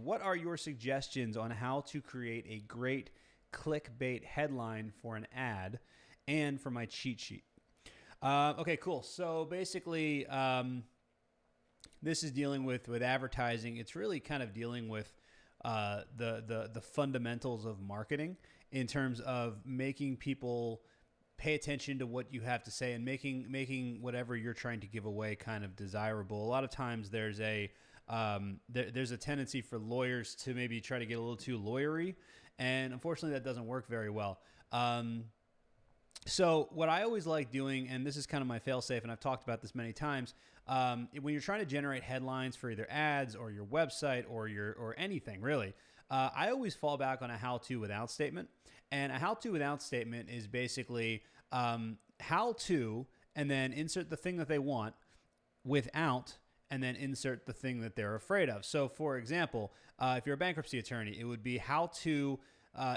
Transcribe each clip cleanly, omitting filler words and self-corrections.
what are your suggestions on how to create a great clickbait headline for an ad and for my cheat sheet? Okay, cool. So basically, this is dealing with advertising. It's really kind of dealing with the fundamentals of marketing in terms of making people pay attention to what you have to say and making whatever you're trying to give away kind of desirable. A lot of times there's a tendency for lawyers to maybe try to get a little too lawyery, and unfortunately that doesn't work very well. So what I always like doing, and this is kind of my fail-safe, and I've talked about this many times, when you're trying to generate headlines for either ads or your website or anything really, I always fall back on a how-to without statement. And a how-to without statement is basically how to, and then insert the thing that they want without, and then insert the thing that they're afraid of. So for example, if you're a bankruptcy attorney, it would be how to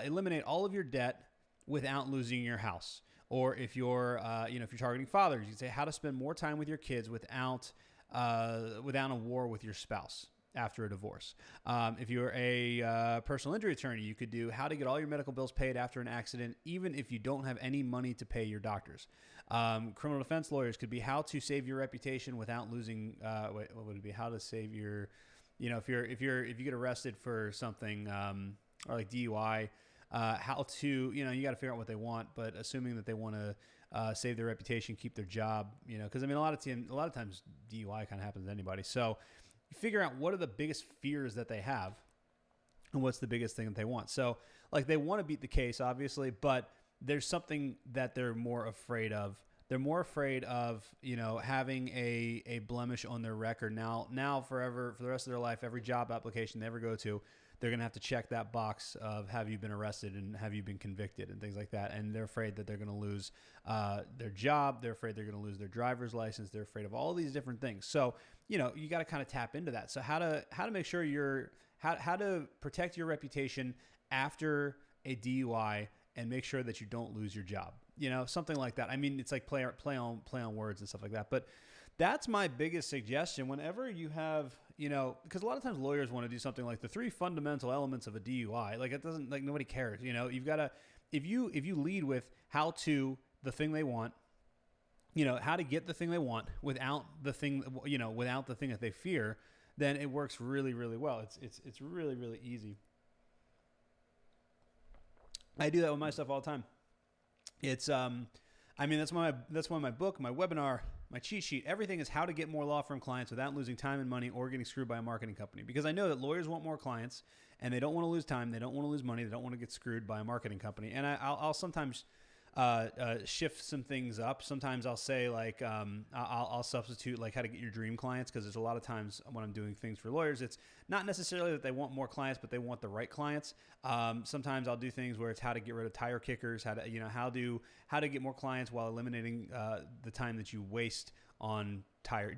eliminate all of your debt without losing your house. Or if you're, if you're targeting fathers, you can say how to spend more time with your kids without a war with your spouse after a divorce. If you're a personal injury attorney, you could do how to get all your medical bills paid after an accident, even if you don't have any money to pay your doctors. Criminal defense lawyers could be how to save your reputation without losing. What would it be? How to save your, if you get arrested for something or like DUI. How to, you got to figure out what they want, but assuming that they want to save their reputation, keep their job, because I mean, a lot of times DUI kind of happens to anybody. So you figure out what are the biggest fears that they have and what's the biggest thing that they want. So like they want to beat the case, obviously, but there's something that they're more afraid of. They're more afraid of, having a blemish on their record. Now forever, for the rest of their life, every job application they ever go to, they're going to have to check that box of have you been arrested and have you been convicted and things like that. And they're afraid that they're going to lose their job. They're afraid they're going to lose their driver's license. They're afraid of all these different things. So, you got to kind of tap into that. So how to make sure how to protect your reputation after a DUI and make sure that you don't lose your job. Something like that. I mean, it's like play on words and stuff like that. But that's my biggest suggestion whenever you have, because a lot of times lawyers want to do something like the 3 fundamental elements of a DUI. Like it doesn't, like nobody cares. You've got to, if you lead with how to the thing they want, how to get the thing they want without the thing, without the thing that they fear, then it works really, really well. It's really, really easy. I do that with my stuff all the time. It's, that's why my book, my webinar, my cheat sheet, everything is how to get more law firm clients without losing time and money or getting screwed by a marketing company. Because I know that lawyers want more clients and they don't want to lose time. They don't want to lose money. They don't want to get screwed by a marketing company. And I'll sometimes shift some things up. Sometimes I'll say like, I'll substitute like how to get your dream clients. Cause there's a lot of times when I'm doing things for lawyers, it's not necessarily that they want more clients, but they want the right clients. Sometimes I'll do things where it's how to get rid of tire kickers, how to get more clients while eliminating, the time that you waste on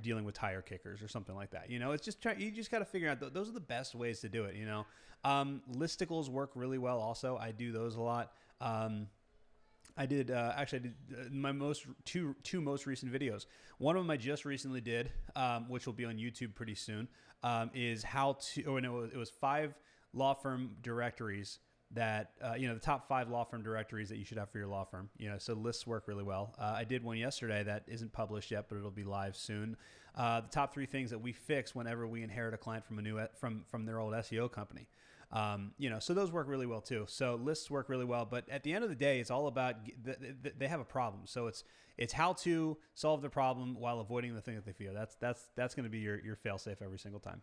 dealing with tire kickers or something like that. It's just you just got to figure out those are the best ways to do it. Listicles work really well. Also, I do those a lot. I did my two most recent videos. One of them I just recently did, which will be on YouTube pretty soon, is how to. It was 5 law firm directories that the top 5 law firm directories that you should have for your law firm. So lists work really well. I did one yesterday that isn't published yet, but it'll be live soon. The top 3 things that we fix whenever we inherit a client from from their old SEO company. So those work really well too. So lists work really well, but at the end of the day, it's all about they have a problem. So it's how to solve the problem while avoiding the thing that they fear. That's going to be your fail safe every single time.